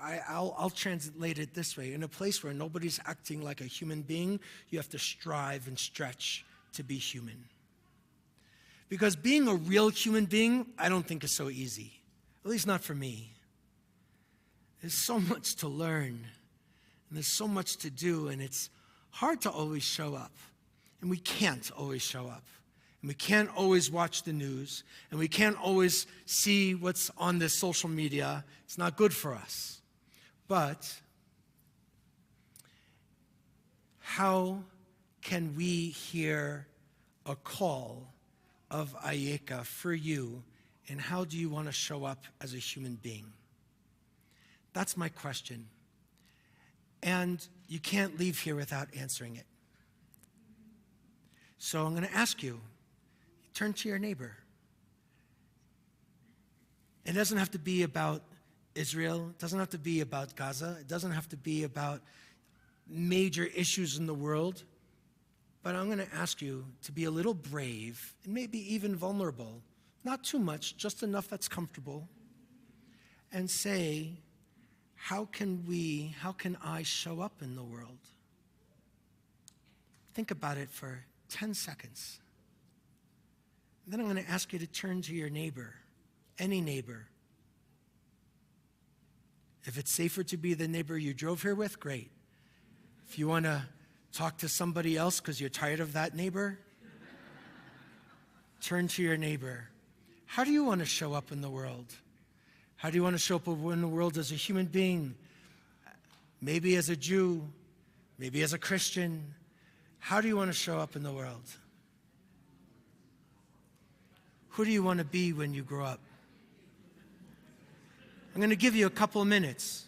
I'll translate it this way, in a place where nobody's acting like a human being, you have to strive and stretch to be human. Because being a real human being, I don't think is so easy. At least not for me. There's so much to learn. And there's so much to do, and it's hard to always show up. And we can't always show up. And we can't always watch the news. And we can't always see what's on this social media. It's not good for us. But how can we hear a call of Ayeka for you, and how do you want to show up as a human being? That's my question. And you can't leave here without answering it. So I'm going to ask you, turn to your neighbor. It doesn't have to be about Israel. It doesn't have to be about Gaza. It doesn't have to be about major issues in the world. But I'm going to ask you to be a little brave and maybe even vulnerable. Not too much, just enough that's comfortable. And say, how can I show up in the world? Think about it for 10 seconds. Then I'm going to ask you to turn to your neighbor, any neighbor. If it's safer to be the neighbor you drove here with, great. If you want to talk to somebody else because you're tired of that neighbor, turn to your neighbor. How do you want to show up in the world? How do you want to show up in the world as a human being? Maybe as a Jew, maybe as a Christian. How do you want to show up in the world? Who do you want to be when you grow up? I'm going to give you a couple of minutes.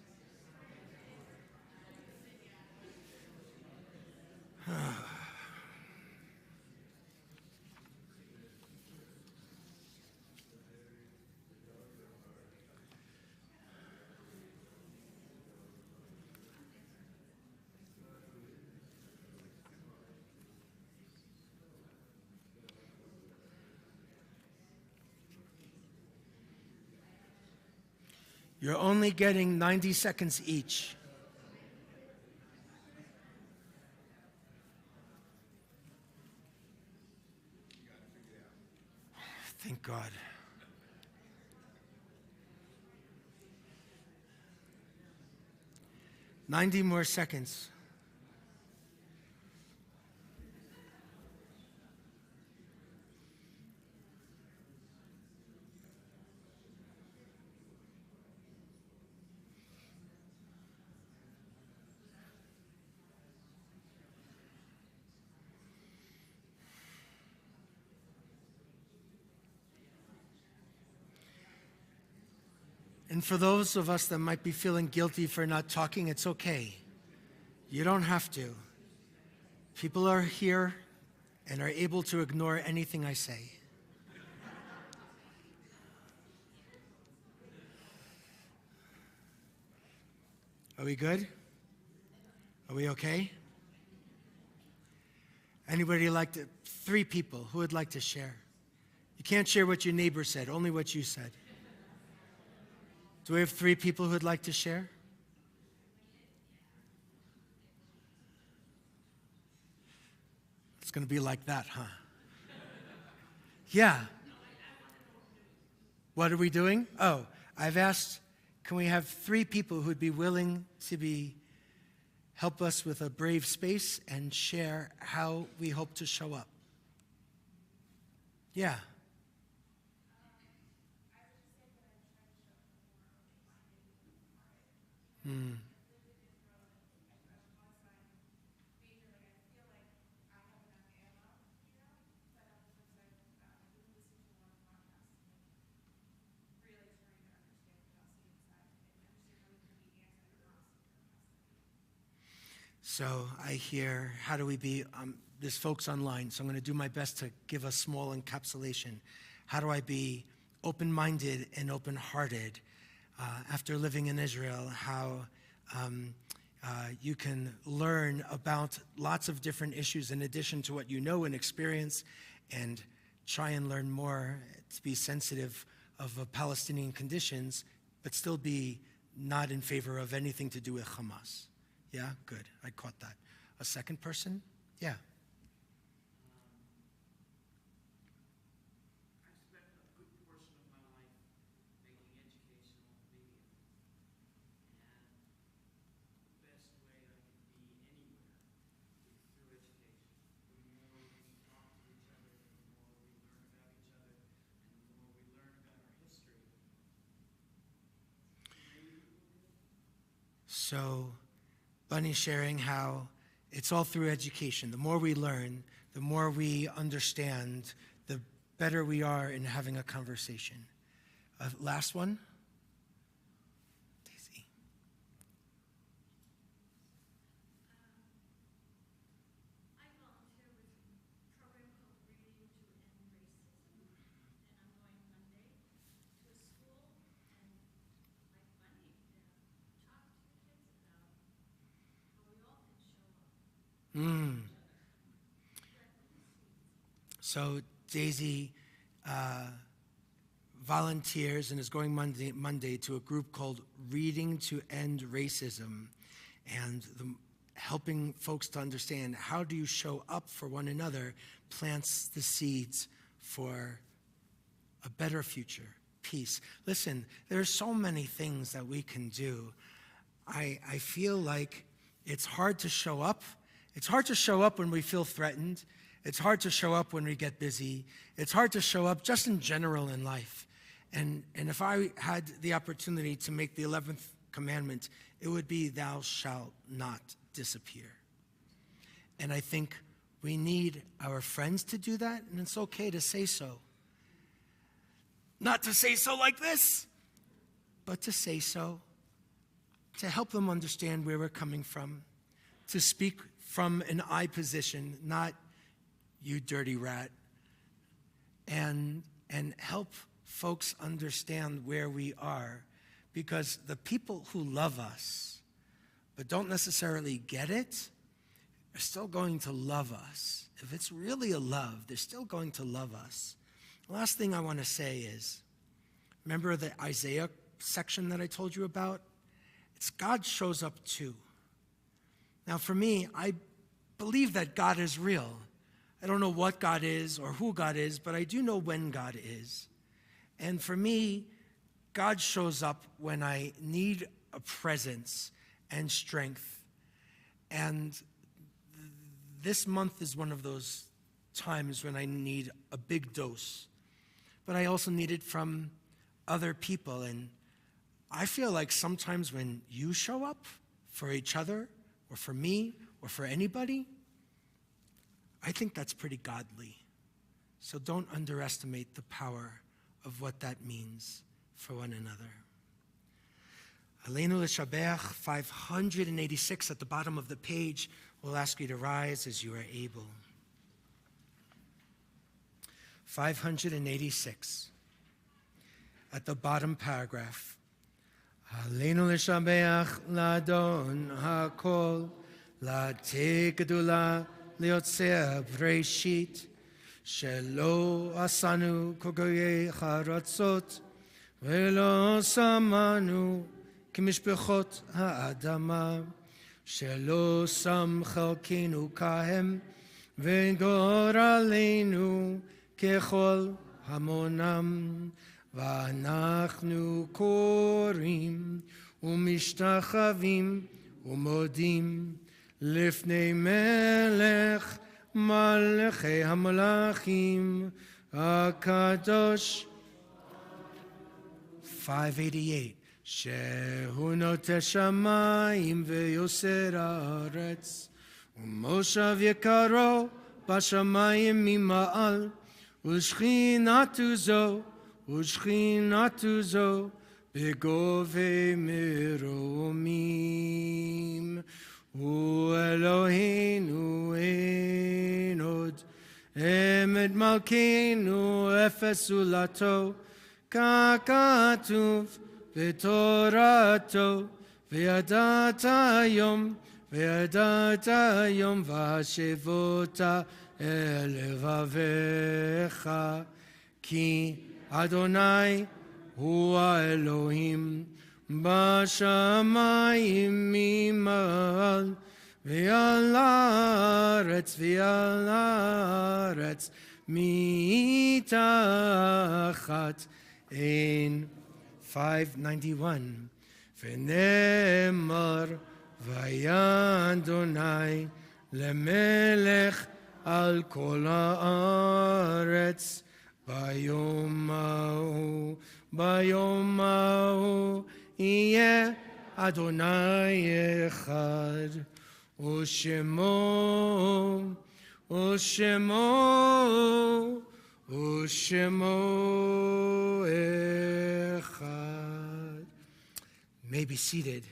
You're only getting 90 seconds each. Thank God. "90 more seconds. And for those of us that might be feeling guilty for not talking, it's okay. You don't have to. People are here and are able to ignore anything I say. Are we good? Are we okay? Anybody like to? 3 people. Who would like to share? You can't share what your neighbor said, only what you said. Do we have 3 people who would like to share? It's going to be like that, huh? Yeah. What are we doing? Oh, I've asked, can we have 3 people who would be willing to help us with a brave space and share how we hope to show up? Yeah. So I hear, how do we be, there's folks online, so I'm going to do my best to give a small encapsulation. How do I be open-minded and open-hearted after living in Israel? How you can learn about lots of different issues in addition to what you know and experience, and try and learn more to be sensitive of Palestinian conditions, but still be not in favor of anything to do with Hamas. Yeah, good. I caught that. A second person? Yeah. I spent a good portion of my life making educational media. And the best way I can be anywhere is through education. The more we talk to each other, the more we learn about each other, and the more we learn about our history. So, Bunny's sharing how it's all through education. The more we learn, the more we understand, the better we are in having a conversation. Last one? Daisy. I volunteer with a program called Reading to End Racism, and I'm going Monday to a school and, like Bunny, talk to the kids about how we all can show up. So Daisy volunteers and is going Monday to a group called Reading to End Racism, and helping folks to understand how do you show up for one another plants the seeds for a better future, peace. Listen, there are so many things that we can do. I feel like it's hard to show up. It's hard to show up when we feel threatened. It's hard to show up when we get busy. It's hard to show up just in general in life. And if I had the opportunity to make the 11th commandment, it would be, thou shalt not disappear. And I think we need our friends to do that, and it's okay to say so. Not to say so like this, but to say so, to help them understand where we're coming from, to speak from an I position, not you dirty rat, and help folks understand where we are, because the people who love us but don't necessarily get it are still going to love us. If it's really a love, they're still going to love us. The last thing I want to say is, remember the Isaiah section that I told you about? It's God shows up too. Now for me, I believe that God is real. I don't know what God is or who God is, but I do know when God is. And for me, God shows up when I need a presence and strength. And this month is one of those times when I need a big dose. But I also need it from other people. And I feel like sometimes when you show up for each other or for me or for anybody, I think that's pretty godly. So don't underestimate the power of what that means for one another. Aleinu L'Shabach 586 at the bottom of the page. We'll ask you to rise as you are able. 586 at the bottom paragraph. Aleinu L'Shabach L'Adon HaKol L'Tei Gedula ליוצא בראשית, שלא עשנו כגויי חרצות, ולא שמנו כמשפחות האדמה, שלא שם חלקנו כהם, וגורלנו ככל המונם, ואנחנו קוראים ומשתחווים ומודים לפני מלך מלכי המלכים הקדוש. 588 שהוא נוטה שמיים ויוסר הארץ, ומושב יקרו בשמיים ממעל, ושכינתו זו בגובה מרומים. הוא אלוהינו אין עוד, אמת מלכנו אפס זולתו, ככתוב בתורתו, וידעת היום והשבות אל לבביך, כי אדוני הוא האלוהים בשמיים ממעל, ועל הארץ מתחת. אין 591 ונאמר והיה אדוני למלך על כל הארץ ביום ההוא יהיה אדוני אחד, ושמו אחד. May be seated.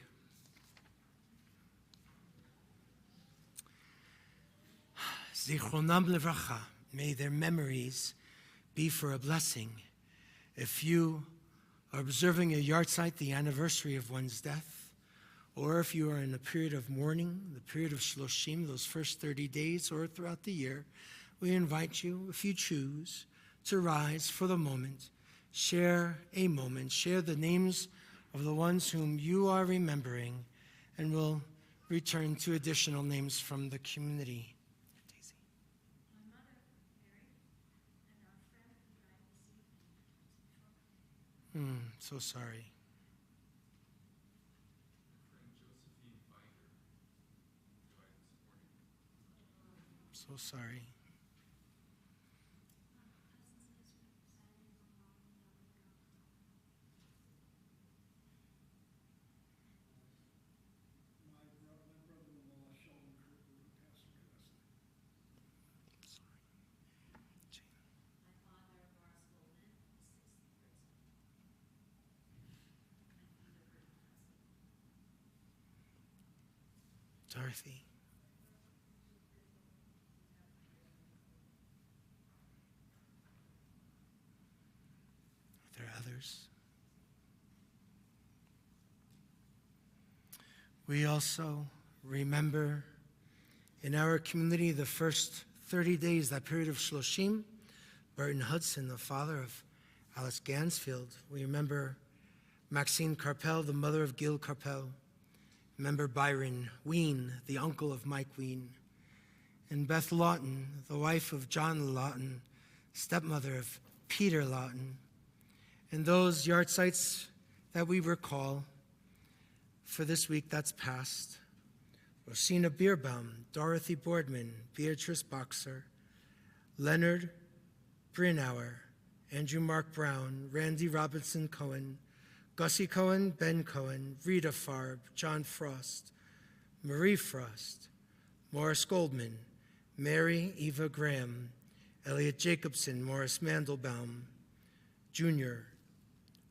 Zichronam levracha. May their memories be for a blessing. If you are observing a yahrzeit, the anniversary of one's death, or if you are in a period of mourning, the period of Shloshim, those first 30 days, or throughout the year, we invite you, if you choose, to rise for the moment, share a moment, share the names of the ones whom you are remembering, and we'll return to additional names from the community. Daisy. My mother, Mary, and our friend who died this evening. So sorry. So sorry. My brother-in-law, Sheldon Kirkwood, passed away last night. My father, Boris Goldman, is 60 years old. Dorothy. Are there others? We also remember in our community the first 30 days, that period of Shloshim, Burton Hudson, the father of Alice Gansfield. We remember Maxine Carpel, the mother of Gil Carpel. Remember Byron Ween, the uncle of Mike Ween. And Beth Lawton, the wife of John Lawton, stepmother of Peter Lawton. And those yahrzeits that we recall for this week that's passed: Rosina Bierbaum, Dorothy Boardman, Beatrice Boxer, Leonard Brinauer, Andrew Mark Brown, Randy Robinson Cohen, Gussie Cohen, Ben Cohen, Rita Farb, John Frost, Marie Frost, Morris Goldman, Mary Eva Graham, Elliot Jacobson, Morris Mandelbaum, Jr.,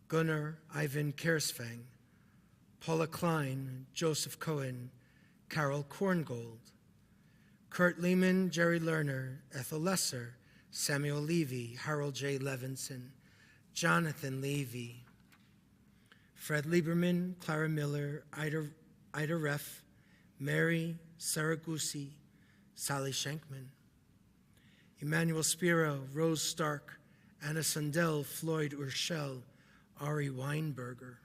Gunnar Ivan Kersfang, Paula Klein, Joseph Cohen, Carol Korngold, Kurt Lehman, Jerry Lerner, Ethel Lesser, Samuel Levy, Harold J. Levinson, Jonathan Levy, Fred Lieberman, Clara Miller, Ida Reff, Mary Saragusi, Sally Shankman, Emmanuel Spiro, Rose Stark, Anna Sundell, Floyd Urshel, Ari Weinberger.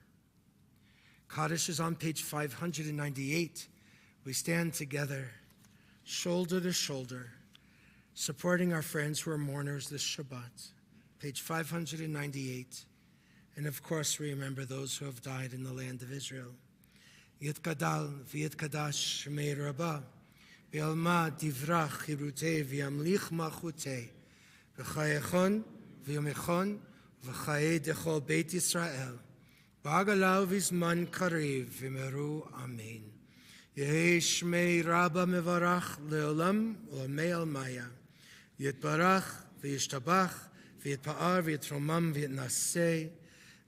Kaddish is on page 598. We stand together, shoulder to shoulder, supporting our friends who are mourners this Shabbat. Page 598. And of course, we remember those who have died in the land of Israel. Yitkadal v'yitkadash shmei Rabbah, v'alma divrach chirutei v'yamlich malchutei, v'chayechon v'yomechon v'chayei dechol Beit Yisrael, v'agalau v'zman kariv v'meru amen. Yehi shmei Rabbah mevarach leolam u'lamei almaya, yitbarach v'yishtabach v'yitpa'ar v'yitromam v'yitnaseh,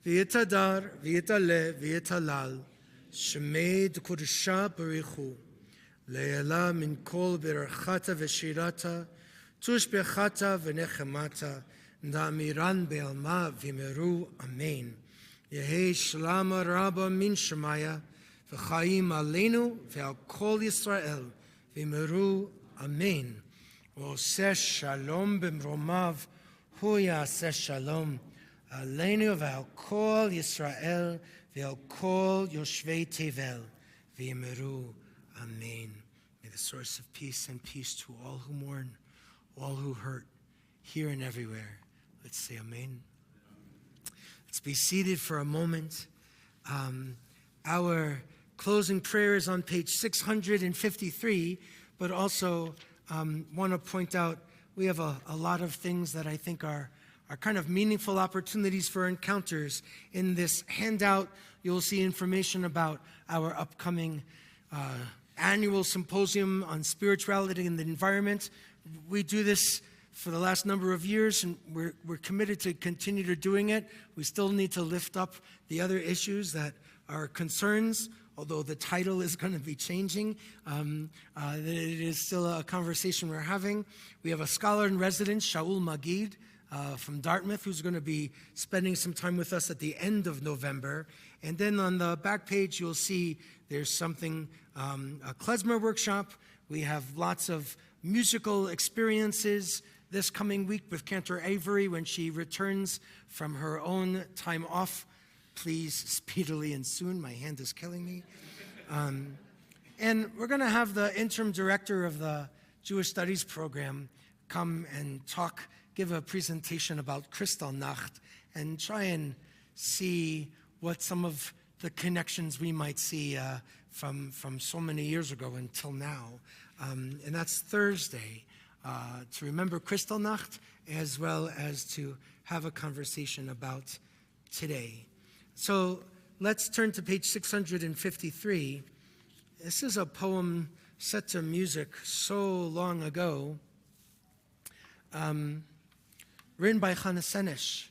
v'yitadar v'yitaleh v'yitalal, Shemei d'Kudsha Barichu, Le'ela min kol berachata v'shirata, tushbechata v'nechemata, Da'amiran be'alma v'meru amen. Yehi shlama rabba min shemaya, v'chaim aleinu v'al kol Yisrael, v'meru amen. V'oseh shalom b'mromav, hu ya'aseh shalom, aleinu v'al kol Yisrael, Ve'al kol yoshvei tevel, ve'yemeru, amen. May the source of peace and peace to all who mourn, all who hurt, here and everywhere. Let's say amen. Let's be seated for a moment. Our closing prayer is on page 653, but also want to point out we have a lot of things that I think are kind of meaningful opportunities for encounters. In this handout, you'll see information about our upcoming annual symposium on spirituality and the environment. We do this for the last number of years, and we're committed to continue to doing it. We still need to lift up the other issues that are concerns, although the title is going to be changing. It is still a conversation we're having. We have a scholar in residence, Shaul Magid, from Dartmouth, who's going to be spending some time with us at the end of November. And then on the back page, you'll see there's something, a klezmer workshop. We have lots of musical experiences this coming week with Cantor Avery when she returns from her own time off. Please, speedily and soon. My hand is killing me. And we're going to have the interim director of the Jewish Studies program come and give a presentation about Kristallnacht and try and see what some of the connections we might see from so many years ago until now. And that's Thursday, to remember Kristallnacht as well as to have a conversation about today. So let's turn to page 653. This is a poem set to music so long ago. Written by Chana Senesh,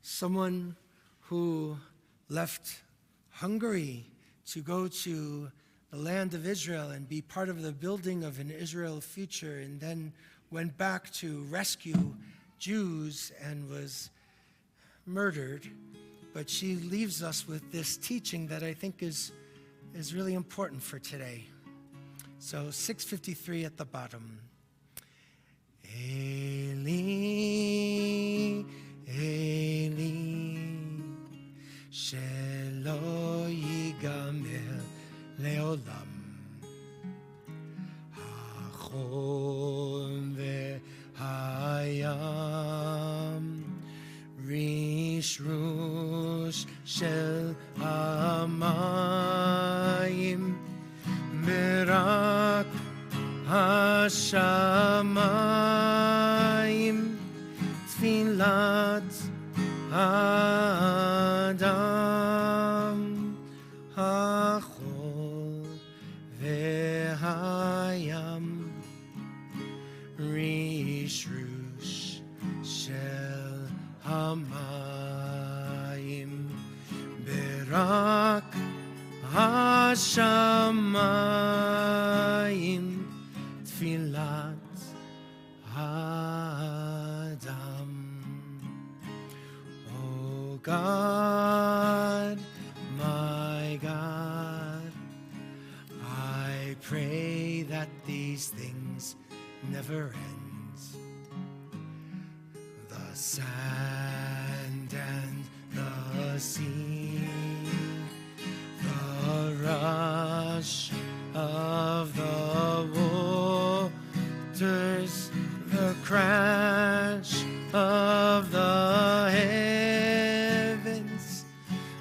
someone who left Hungary to go to the land of Israel and be part of the building of an Israel future, and then went back to rescue Jews and was murdered. But she leaves us with this teaching that I think is really important for today. So 653 at the bottom. Eli, Eli, shelo yigamer leolam, hachon ve'hayam, rish rush shel hamayim, merak Hashamayim, Tfilat Adam, Hachol ve'hayam, Rish Rush Shel Hamayim, Berak Hashamayim, Tfilat Adam. Oh God, my God, I pray these things never ends. The sand and the sea, the rush of the waters, the crash of the heavens,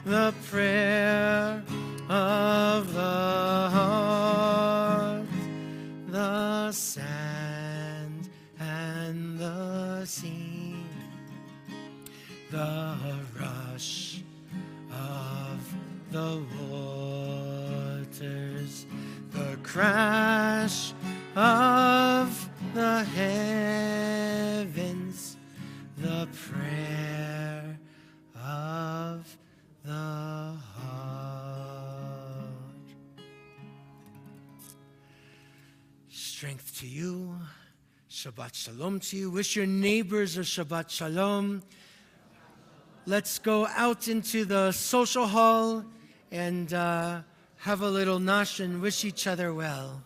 the prayer of the heart, the sand and the sea, the rush of the waters, the crash of the heavens, the prayer of the heart. Strength to you. Shabbat Shalom to you. Wish your neighbors a Shabbat Shalom. Let's go out into the social hall and have a little nosh and wish each other well.